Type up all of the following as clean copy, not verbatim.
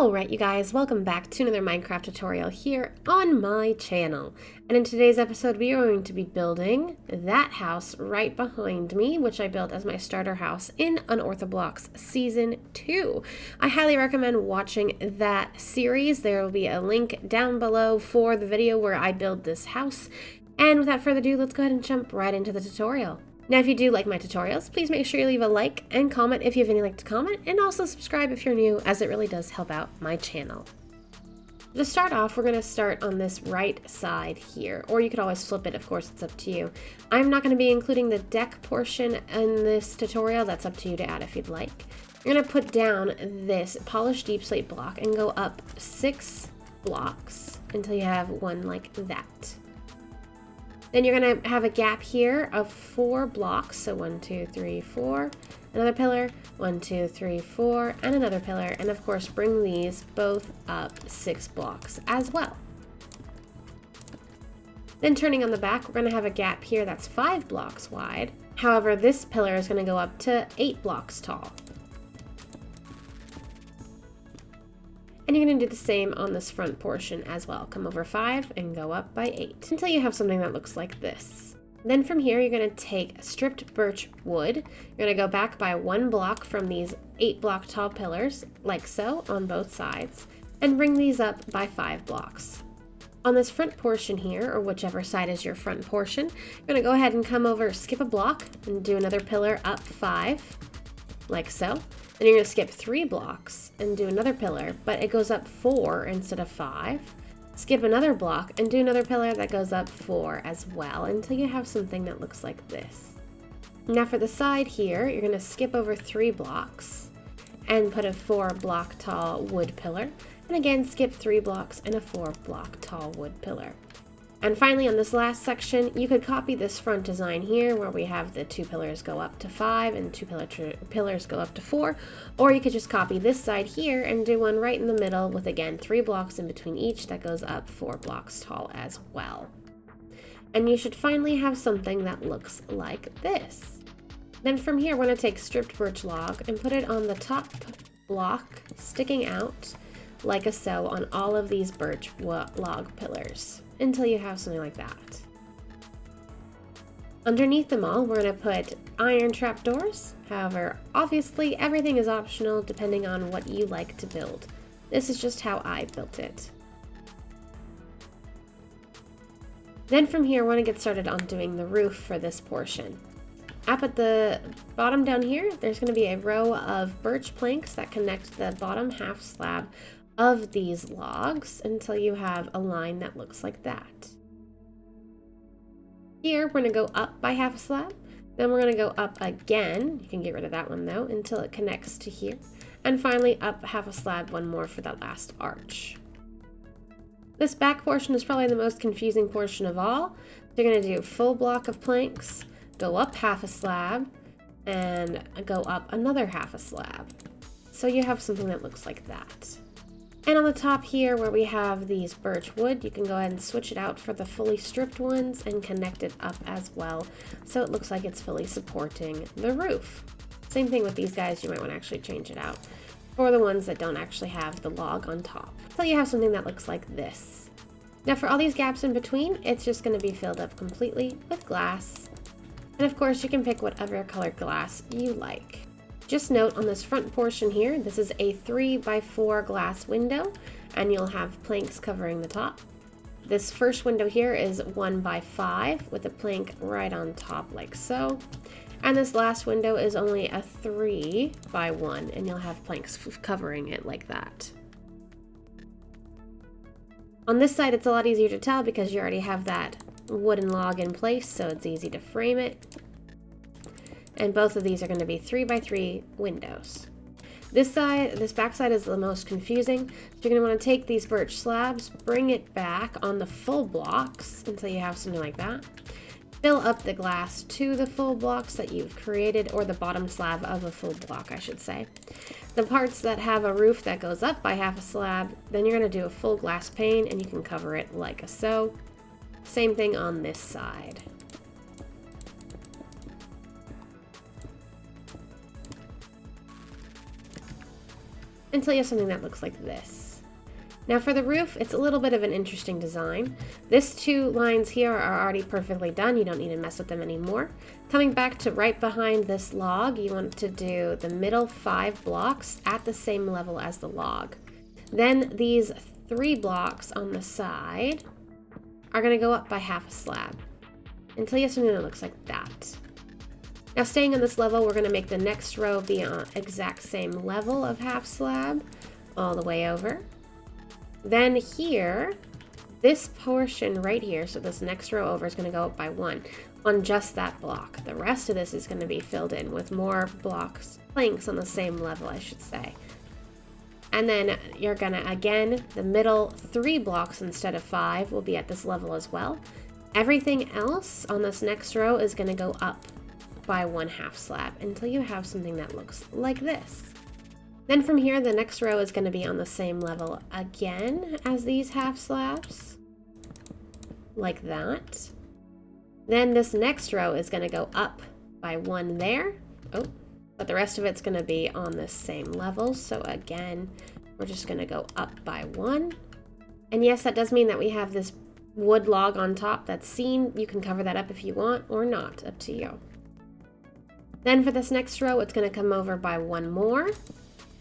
Alright you guys, welcome back to another Minecraft tutorial here on my channel. And in today's episode we are going to be building that house right behind me, which I built as my starter house in Unorthoblocks Season 2. I highly recommend watching that series. There will be a link down below for the video where I build this house. And without further ado, let's go ahead and jump right into the tutorial. Now, if you do like my tutorials, please make sure you leave a like and comment if you have any like to comment, and also subscribe if you're new, as it really does help out my channel. To start off, we're going to start on this right side here, or you could always flip it, of course, it's up to you. I'm not going to be including the deck portion in this tutorial, that's up to you to add if you'd like. You're going to put down this polished deep slate block and go up 6 blocks until you have one like that. Then you're going to have a gap here of 4 blocks, so 1, 2, 3, 4, another pillar, 1, 2, 3, 4, and another pillar, and of course bring these both up 6 blocks as well. Then turning on the back, we're going to have a gap here that's 5 blocks wide. However, this pillar is going to go up to 8 blocks tall. And you're going to do the same on this front portion as well. Come over 5 and go up by 8 until you have something that looks like this. Then from here, you're going to take stripped birch wood. You're going to go back by 1 block from these 8 block tall pillars, like so, on both sides, and bring these up by 5 blocks. On this front portion here, or whichever side is your front portion, you're going to go ahead and come over, skip a block, and do another pillar up 5, like so. Then you're going to skip 3 blocks and do another pillar, but it goes up 4 instead of 5. Skip another block and do another pillar that goes up 4 as well until you have something that looks like this. Now for the side here, you're going to skip over 3 blocks and put a 4 block tall wood pillar. And again, skip 3 blocks and a 4 block tall wood pillar. And finally, on this last section, you could copy this front design here where we have the 2 pillars go up to 5 and 2 pillars go up to 4, or you could just copy this side here and do one right in the middle with, again, 3 blocks in between each that goes up 4 blocks tall as well. And you should finally have something that looks like this. Then from here, we're going to take stripped birch log and put it on the top block, sticking out like so on all of these birch log pillars, until you have something like that. Underneath them all, we're going to put iron trapdoors. However, obviously everything is optional depending on what you like to build. This is just how I built it. Then from here, we're going to get started on doing the roof for this portion. Up at the bottom down here, there's going to be a row of birch planks that connect the bottom half slab of these logs until you have a line that looks like that. Here we're going to go up by half a slab, then we're going to go up again, you can get rid of that one though, until it connects to here, and finally up half a slab, one more for that last arch. This back portion is probably the most confusing portion of all. You're going to do a full block of planks, go up half a slab, and go up another half a slab. So you have something that looks like that. And on the top here where we have these birch wood, you can go ahead and switch it out for the fully stripped ones and connect it up as well, so it looks like it's fully supporting the roof. Same thing with these guys, you might want to actually change it out for the ones that don't actually have the log on top. So you have something that looks like this. Now for all these gaps in between, it's just going to be filled up completely with glass. And of course you can pick whatever colored glass you like. Just note on this front portion here, this is a 3x4 glass window, and you'll have planks covering the top. This first window here is 1x5 with a plank right on top like so. And this last window is only a 3x1, and you'll have planks covering it like that. On this side, it's a lot easier to tell because you already have that wooden log in place, so it's easy to frame it. And both of these are going to be 3x3 windows. This back side is the most confusing. So you're going to want to take these birch slabs, bring it back on the full blocks until you have something like that. Fill up the glass to the full blocks that you've created, or the bottom slab of a full block, I should say. The parts that have a roof that goes up by half a slab, then you're going to do a full glass pane and you can cover it like so. Same thing on this side. until you have something that looks like this. Now for the roof, it's a little bit of an interesting design. These two lines here are already perfectly done. You don't need to mess with them anymore. Coming back to right behind this log, you want to do the middle 5 blocks at the same level as the log. Then these 3 blocks on the side are going to go up by half a slab until you have something that looks like that. Now staying on this level, we're going to make the next row be on exact same level of half slab all the way over. Then here, this portion right here, so this next row over is going to go up by 1 on just that block. The rest of this is going to be filled in with more blocks, planks on the same level, I should say. And then you're going to, again, the middle 3 blocks instead of 5 will be at this level as well. Everything else on this next row is going to go up by 1 half slab until you have something that looks like this. Then from here, the next row is going to be on the same level again as these half slabs, like that. Then this next row is going to go up by 1 there. Oh, but the rest of it's going to be on the same level. So again, we're just going to go up by 1. And yes, that does mean that we have this wood log on top that's seen. You can cover that up if you want or not, up to you. Then for this next row, it's going to come over by 1 more.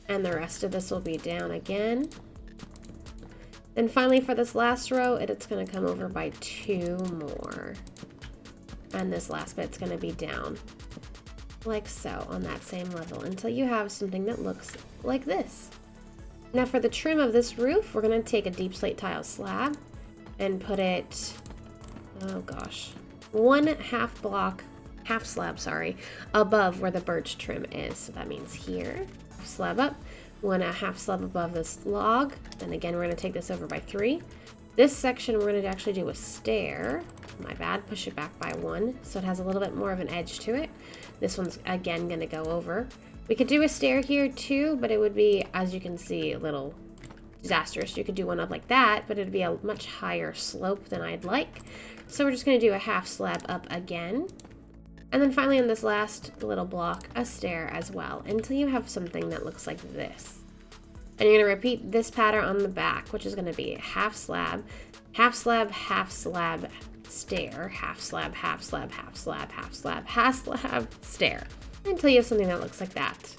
And the rest of this will be down again. Then finally for this last row, it's going to come over by 2 more. And this last bit's going to be down like so on that same level until you have something that looks like this. Now for the trim of this roof, we're going to take a deep slate tile slab and put it, oh gosh, 1 half slab, above where the birch trim is. So that means here. Slab up, 1 half slab above this log. Then again, we're going to take this over by 3. This section we're going to actually do a stair. My bad, push it back by 1 so it has a little bit more of an edge to it. This one's again going to go over. We could do a stair here too, but it would be, as you can see, a little disastrous. You could do one up like that, but it'd be a much higher slope than I'd like. So we're just going to do a half slab up again. And then finally on this last little block, a stair as well, until you have something that looks like this. And you're going to repeat this pattern on the back, which is going to be half slab, half slab, half slab, stair, half slab, half slab, half slab, half slab, half slab, stair, until you have something that looks like that.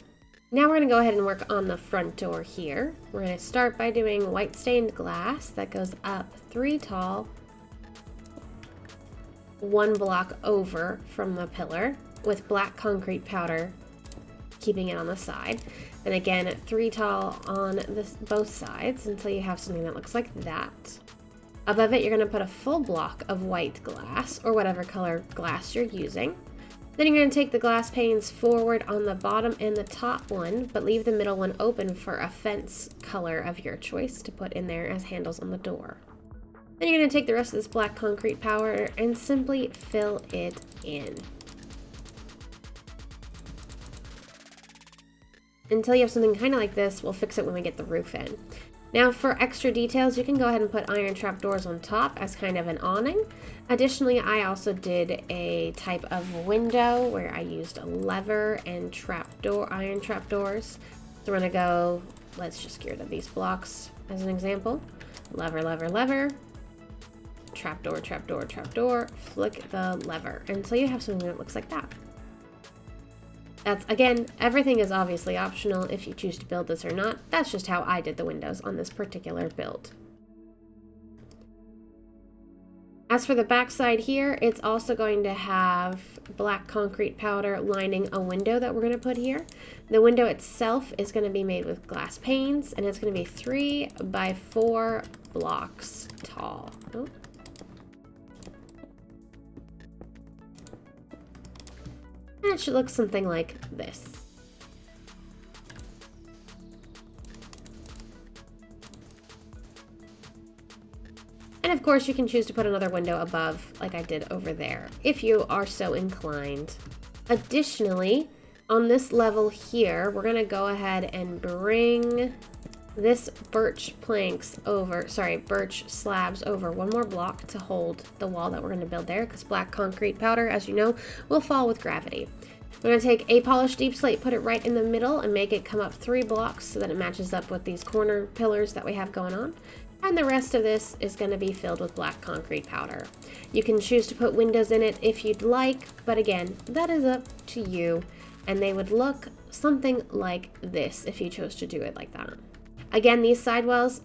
Now we're going to go ahead and work on the front door here. We're going to start by doing white stained glass that goes up 3 tall, 1 block over from the pillar with black concrete powder, keeping it on the side. And again, 3 tall on both sides until you have something that looks like that. Above it, you're going to put a full block of white glass or whatever color glass you're using. Then you're going to take the glass panes forward on the bottom and the top one, but leave the middle one open for a fence color of your choice to put in there as handles on the door. Then you're going to take the rest of this black concrete powder and simply fill it in. Until you have something kind of like this. We'll fix it when we get the roof in. Now for extra details, you can go ahead and put iron trapdoors on top as kind of an awning. Additionally, I also did a type of window where I used a lever and iron trapdoors. So we're going to go, let's just get rid of these blocks as an example. Lever, lever, lever. Trapdoor, trapdoor, trapdoor, flick the lever until you have something that looks like that. That's, again, everything is obviously optional if you choose to build this or not. That's just how I did the windows on this particular build. As for the back side here, it's also going to have black concrete powder lining a window that we're going to put here. The window itself is going to be made with glass panes, and it's going to be 3 by 4 blocks tall. Oh. And it should look something like this. And of course you can choose to put another window above like I did over there, if you are so inclined. Additionally, on this level here, we're gonna go ahead and bring this birch slabs over 1 more block to hold the wall that we're going to build there, because black concrete powder, as you know, will fall with gravity. We're going to take a polished deep slate, put it right in the middle, and make it come up 3 blocks so that it matches up with these corner pillars that we have going on. And the rest of this is going to be filled with black concrete powder. You can choose to put windows in it if you'd like, but again, that is up to you. And they would look something like this if you chose to do it like that. Again, these side walls,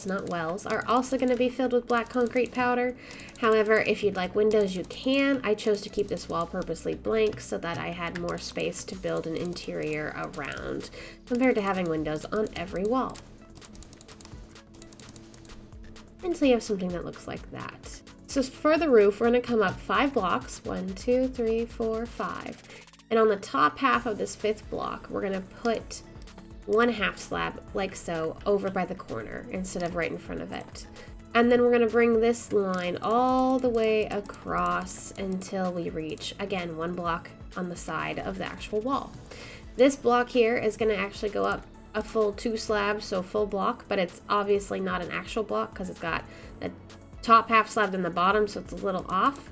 not wells, are also going to be filled with black concrete powder. However, if you'd like windows, you can. I chose to keep this wall purposely blank so that I had more space to build an interior around, compared to having windows on every wall. Until you have something that looks like that. So for the roof, we're going to come up 5 blocks. 1, 2, 3, 4, 5. And on the top half of this 5th block, we're going to put 1 half slab, like so, over by the corner instead of right in front of it. And then we're going to bring this line all the way across until we reach, again, 1 block on the side of the actual wall. This block here is going to actually go up a full 2 slabs, so full block, but it's obviously not an actual block because it's got the top half slab and the bottom, so it's a little off,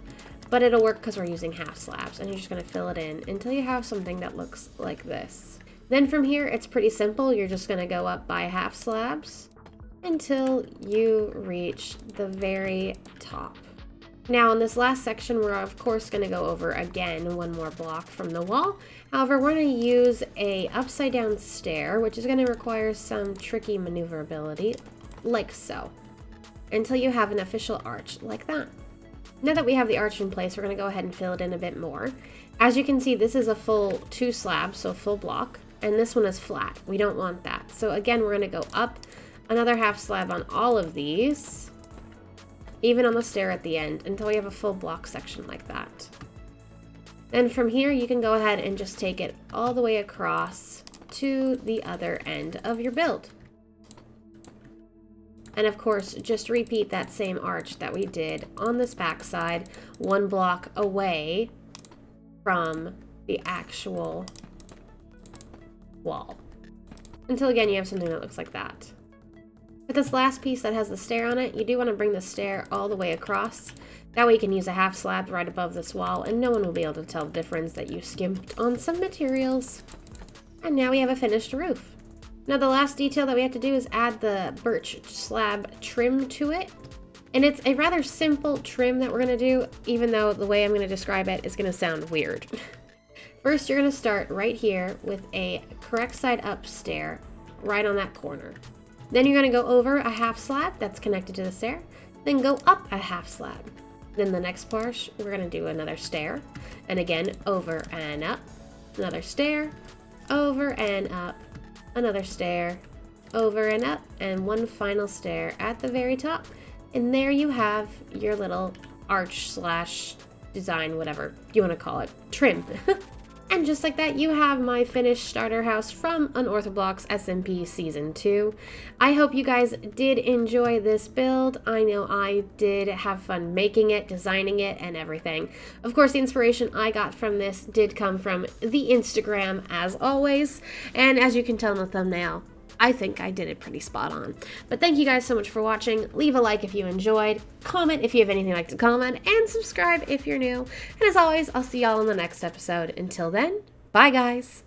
but it'll work because we're using half slabs. And you're just going to fill it in until you have something that looks like this. Then from here, it's pretty simple. You're just going to go up by half slabs until you reach the very top. Now in this last section, we're of course going to go over again 1 more block from the wall. However, we're going to use a upside down stair, which is going to require some tricky maneuverability, like so, until you have an official arch like that. Now that we have the arch in place, we're going to go ahead and fill it in a bit more. As you can see, this is a full 2 slabs, so full block, and this one is flat. We don't want that. So again, we're going to go up another half slab on all of these, even on the stair at the end, until we have a full block section like that. Then from here, you can go ahead and just take it all the way across to the other end of your build. And of course, just repeat that same arch that we did on this back side, 1 block away from the actual wall. Until again, you have something that looks like that. With this last piece that has the stair on it, you do want to bring the stair all the way across. That way you can use a half slab right above this wall and no one will be able to tell the difference that you skimped on some materials. And now we have a finished roof. Now the last detail that we have to do is add the birch slab trim to it. And it's a rather simple trim that we're going to do, even though the way I'm going to describe it is going to sound weird. First, you're going to start right here with a correct side up stair right on that corner. Then you're going to go over a half slab that's connected to the stair, then go up a half slab. Then the next part, we're going to do another stair, and again, over and up, another stair, over and up, another stair, over and up, and 1 final stair at the very top. And there you have your little arch slash design, whatever you want to call it, trim. And just like that, you have my finished starter house from Unorthoblocks SMP Season 2. I hope you guys did enjoy this build. I know I did have fun making it, designing it, and everything. Of course, the inspiration I got from this did come from the Instagram, as always. And as you can tell in the thumbnail, I think I did it pretty spot on. But thank you guys so much for watching. Leave a like if you enjoyed, comment if you have anything you'd like to comment, and subscribe if you're new. And as always, I'll see y'all in the next episode. Until then, bye guys!